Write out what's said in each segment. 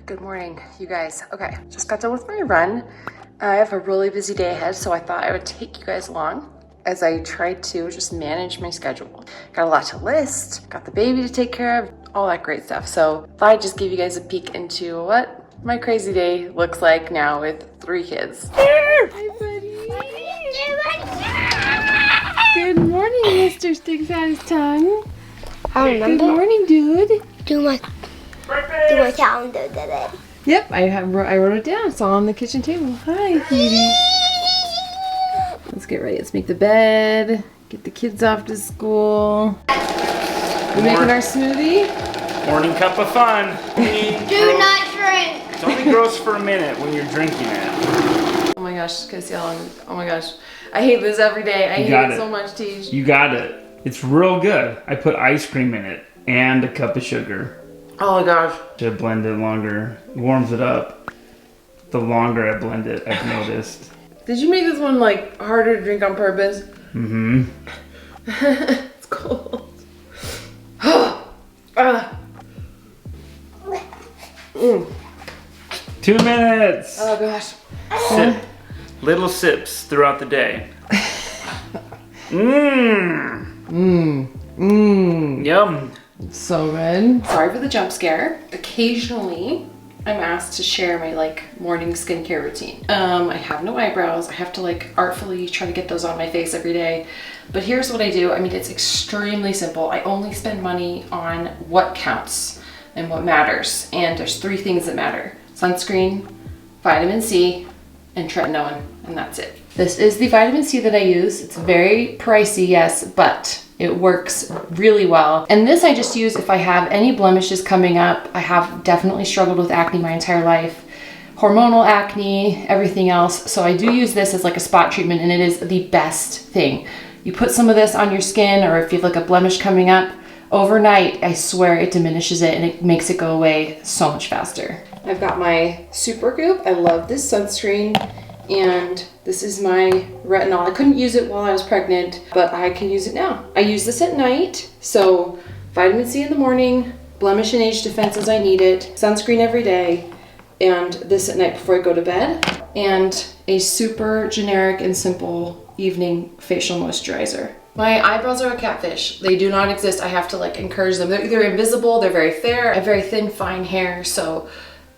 Good morning, you guys. Okay, just got done with my run. I have a really busy day ahead, so I thought I would take you guys along as I tried to just manage my schedule. Got a lot to list, got the baby to take care of, all that great stuff. So thought I'd just give you guys a peek into what my crazy day looks like now with 3 kids. Hi, buddy. Good morning, Mr. Sticks Out His Tongue. I remember. Good morning, dude. Do my calendar today. Yep, I wrote it down. It's all on the kitchen table. Hi, cutie. Let's get ready. Let's make the bed. Get the kids off to school. We're making our smoothie. Morning cup of fun. Do not drink. It's only gross for a minute when you're drinking it. Oh my gosh, Casey, oh my gosh. I hate this every day. I hate it so much, Teach. You got it. It's real good. I put ice cream in it and a cup of sugar. Oh my gosh. To blend it longer. It warms it up. The longer I blend it, I've noticed. Did you make this one like harder to drink on purpose? Mm-hmm. It's cold. 2 minutes. Oh gosh. Sip. Little sips throughout the day. Yum. So good. Sorry for the jump scare. Occasionally, I'm asked to share my morning skincare routine. I have no eyebrows. I have to artfully try to get those on my face every day. But here's what I do. I mean, it's extremely simple. I only spend money on what counts and what matters. And there's 3 things that matter: sunscreen, vitamin C, and tretinoin, and that's it. This is the vitamin C that I use. It's very pricey, yes, but it works really well. And this I just use if I have any blemishes coming up. I have definitely struggled with acne my entire life. Hormonal acne, everything else. So I do use this as a spot treatment, and it is the best thing. You put some of this on your skin, or if you have a blemish coming up, overnight, I swear it diminishes it and it makes it go away so much faster. I've got my Supergoop. I love this sunscreen. And this is my retinol. I couldn't use it while I was pregnant, but I can use it now. I use this at night. So vitamin C in the morning, blemish and age defense as I need it, sunscreen every day, and this at night before I go to bed, and a super generic and simple evening facial moisturizer. My eyebrows are a catfish. They do not exist. I have to encourage them. They're invisible, they're very fair. I have very thin, fine hair, so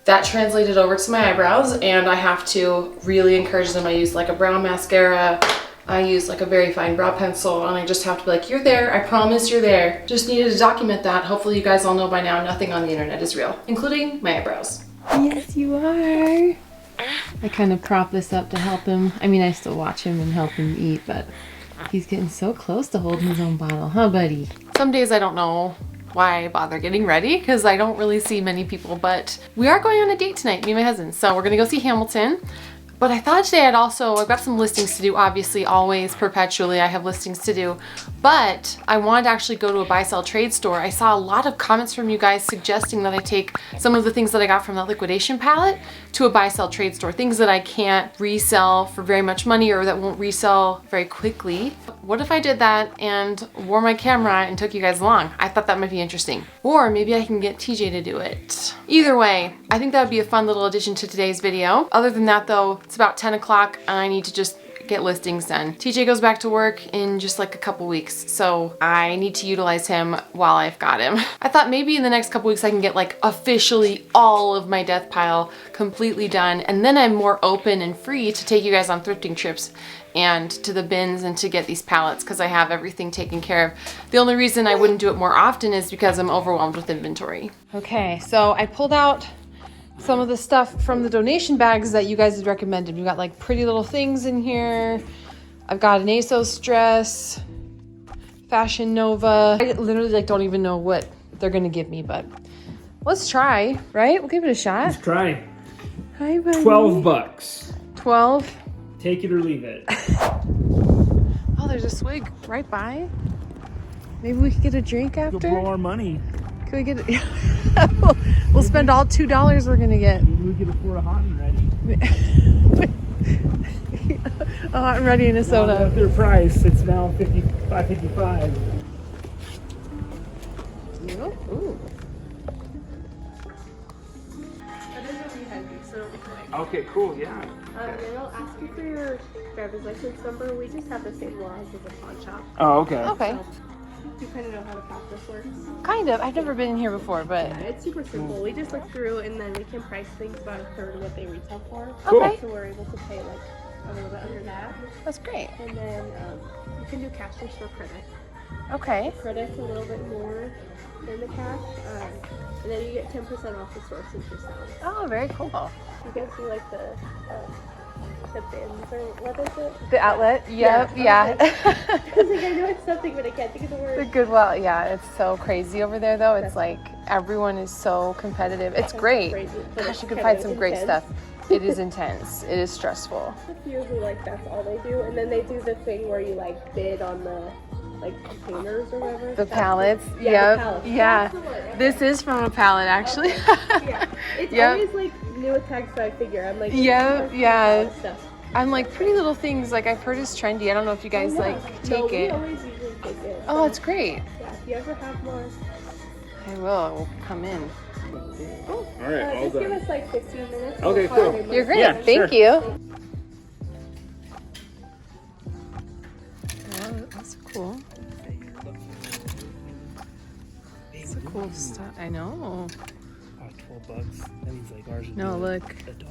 that translated over to my eyebrows, and I have to really encourage them. I use a brown mascara. I use a very fine brow pencil, and I just have to be you're there, I promise you're there. Just needed to document that. Hopefully you guys all know by now nothing on the internet is real, including my eyebrows. Yes, you are. I kind of prop this up to help him. I mean, I still watch him and help him eat, but he's getting so close to holding his own bottle, huh, buddy? Some days I don't know why I bother getting ready, because I don't really see many people, but we are going on a date tonight, me and my husband. So we're gonna go see Hamilton. But I thought today I've got some listings to do, obviously, always, perpetually, I have listings to do. But I wanted to actually go to a buy-sell trade store. I saw a lot of comments from you guys suggesting that I take some of the things that I got from that liquidation palette to a buy-sell trade store. Things that I can't resell for very much money or that won't resell very quickly. What if I did that and wore my camera and took you guys along? I thought that might be interesting. Or maybe I can get TJ to do it. Either way, I think that would be a fun little addition to today's video. Other than that though, it's about 10 o'clock and I need to just get listings done. TJ goes back to work in just a couple weeks, so I need to utilize him while I've got him. I thought maybe in the next couple weeks I can get officially all of my death pile completely done, and then I'm more open and free to take you guys on thrifting trips and to the bins and to get these pallets, because I have everything taken care of. The only reason I wouldn't do it more often is because I'm overwhelmed with inventory. Okay, so I pulled out some of the stuff from the donation bags that you guys had recommended. We've got pretty little things in here. I've got an ASOS dress, Fashion Nova. I literally don't even know what they're gonna give me, but let's try, right? We'll give it a shot. Let's try. Hi, buddy. $12. 12? Take it or leave it. Oh, there's a swig right by. Maybe we could get a drink after. You'll blow our money. Can we get it? We'll spend all $2 we're gonna get. Maybe we could afford a hot and ready. A hot and ready and a soda. At their price, it's now $55.55. Ooh. behind you, so it'll be quick. Okay, cool, yeah. And it'll ask you for your driver's license number. We just have the same laws as a pawn shop. Oh, okay. Okay. So you kind of know how the process works. Kind of. I've never been in here before, but Yeah, it's super simple. We just look through and then we can price things about a third of what they retail for. Okay. So we're able to pay like a little bit under that. that's great. And then you can do cash or store credit. Okay. Credit's a little bit more than the cash. And then you get 10% off the store since you're selling. Oh, very cool. You guys see like the bins or what is it? The outlet. Yep. Yeah. I was like, I know it's something, but I can't think of the word. The Goodwill. Yeah, it's so crazy over there, though. It's like everyone is so competitive. It's great. Crazy, but Gosh, it's you can kind find of some great intense. stuff. It is intense. It is stressful. A few who like that's all they do, and then they do the thing where you like bid on the like containers or whatever. The That's pallets. the Yep. pallets. Yeah. That's the one. This is from a pallet, actually. Yeah, it's Yep. always like new attacks that I figure. I'm like, Yep, yeah. Stuff. I'm like Pretty Little Things. Like I've heard is trendy. I don't know if you guys Yeah. like No, take we it. always usually take it. Oh, it's great. Yeah, if you ever have more, I will. We'll come in. All right, all just give done. us like 15 minutes. Okay, We'll call cool. you You're great. Yeah, Thank sure. you. Oh, that's cool. It's a cool stuff. I know. Oh, $12. That means like ours is No, look. $1.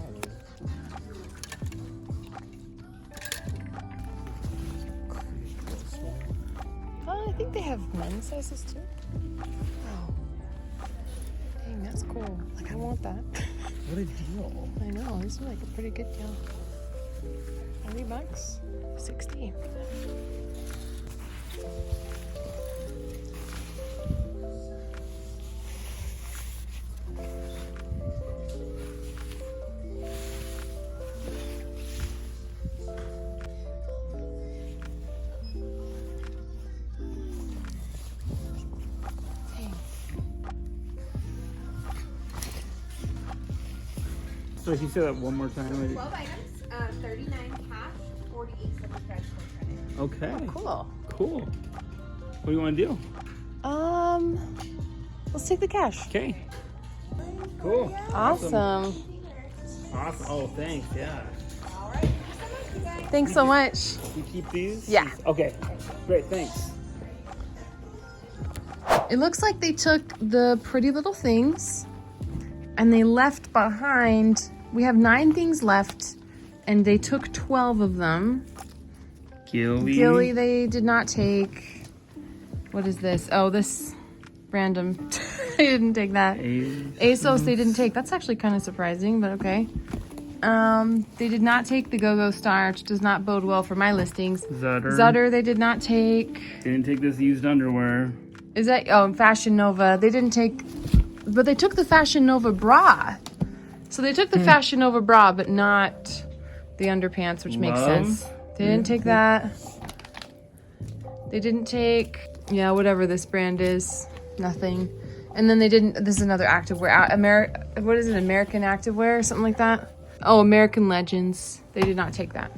Oh, I think they have men's sizes too. Oh. Dang, that's cool. Like, I want that. What a deal. I know. This is like a pretty good deal. $40? 60. So if you say that one more time. 12 items, 39 cash, 48 75 credit. Okay. Cool. Cool. What do you want to do? Let's take the cash. Okay. Cool. Awesome. Awesome. Oh, thanks. Yeah. Thanks so much. You keep these? Yeah. Okay. Great. Thanks. It looks like they took the Pretty Little Things and they left behind, we have 9 things left and they took 12 of them. Gilly they did not take. What is this? Oh, this random. They didn't take that. ASOS they didn't take. That's actually kind of surprising, but okay. They did not take the Go-Go Star, which does not bode well for my listings. Zutter they did not take. They didn't take this used underwear. Is that, oh, Fashion Nova. They didn't take, but they took the Fashion Nova bra. So they took the Fashion Nova bra, but not the underpants, which makes sense. They didn't take that. They didn't take, yeah, whatever this brand is. Nothing. And then they didn't, this is another activewear. What is it, American Activewear or something like that? Oh, American Legends. They did not take that.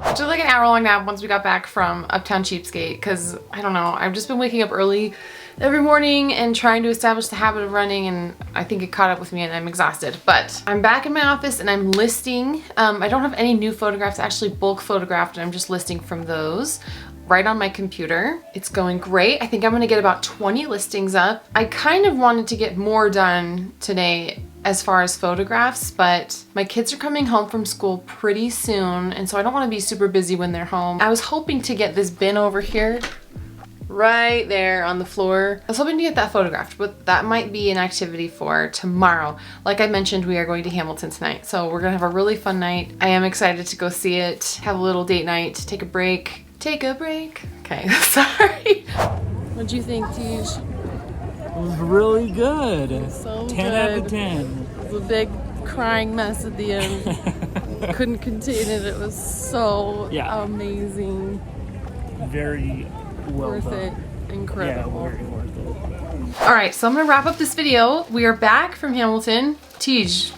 Just like an hour long nap once we got back from Uptown Cheapskate because, I don't know, I've just been waking up early every morning and trying to establish the habit of running, and I think it caught up with me and I'm exhausted. But I'm back in my office and I'm listing. I don't have any new photographs, actually bulk photographed, and I'm just listing from those right on my computer. It's going great. I think I'm gonna get about 20 listings up. I kind of wanted to get more done today as far as photographs, but my kids are coming home from school pretty soon, and so I don't want to be super busy when they're home. I was hoping to get this bin over here, right there on the floor. I was hoping to get that photographed, but that might be an activity for tomorrow. Like I mentioned, we are going to Hamilton tonight, so we're gonna have a really fun night. I am excited to go see it, have a little date night, take a break. Take a break. Okay, sorry. What'd you think, Tej? It was really good. So 10 out of 10. It was a big crying mess at the end. Couldn't contain it. It was so amazing. Very well Worth done. it. Incredible. Yeah, very worth it. All right, so I'm gonna wrap up this video. We are back from Hamilton. Tej,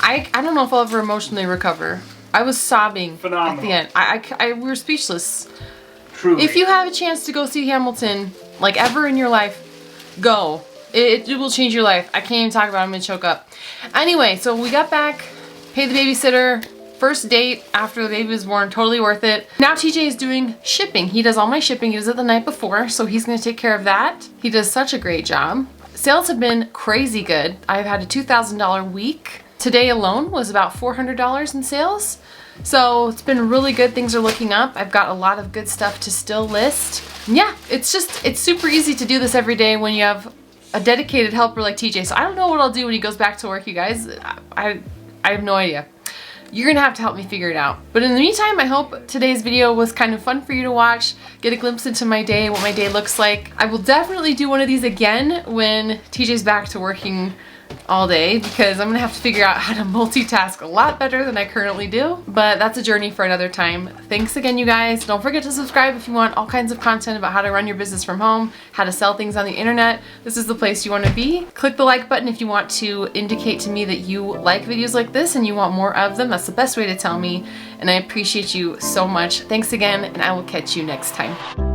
I don't know if I'll ever emotionally recover. I was sobbing Phenomenal. at the end. We were speechless. Truly. If you have a chance to go see Hamilton, like ever in your life, go. It will change your life. I can't even talk about it. I'm gonna choke up. Anyway, so we got back, paid the babysitter, first date after the baby was born, totally worth it. Now TJ is doing shipping. He does all my shipping. He does it the night before, so he's gonna take care of that. He does such a great job. Sales have been crazy good. I've had a $2,000 week. Today alone was about $400 in sales. So it's been really good. Things are looking up. I've got a lot of good stuff to still list. Yeah, it's super easy to do this every day when you have a dedicated helper like TJ. So I don't know what I'll do when he goes back to work, you guys. I have no idea. You're gonna have to help me figure it out. But in the meantime, I hope today's video was kind of fun for you to watch, get a glimpse into my day, what my day looks like. I will definitely do one of these again when TJ's back to working all day, because I'm gonna have to figure out how to multitask a lot better than I currently do. But that's a journey for another time. Thanks again, you guys. Don't forget to subscribe if you want all kinds of content about how to run your business from home, how to sell things on the internet. This is the place you want to be. Click the like button if you want to indicate to me that you like videos like this and you want more of them. That's the best way to tell me, and I appreciate you so much. Thanks again, and I will catch you next time.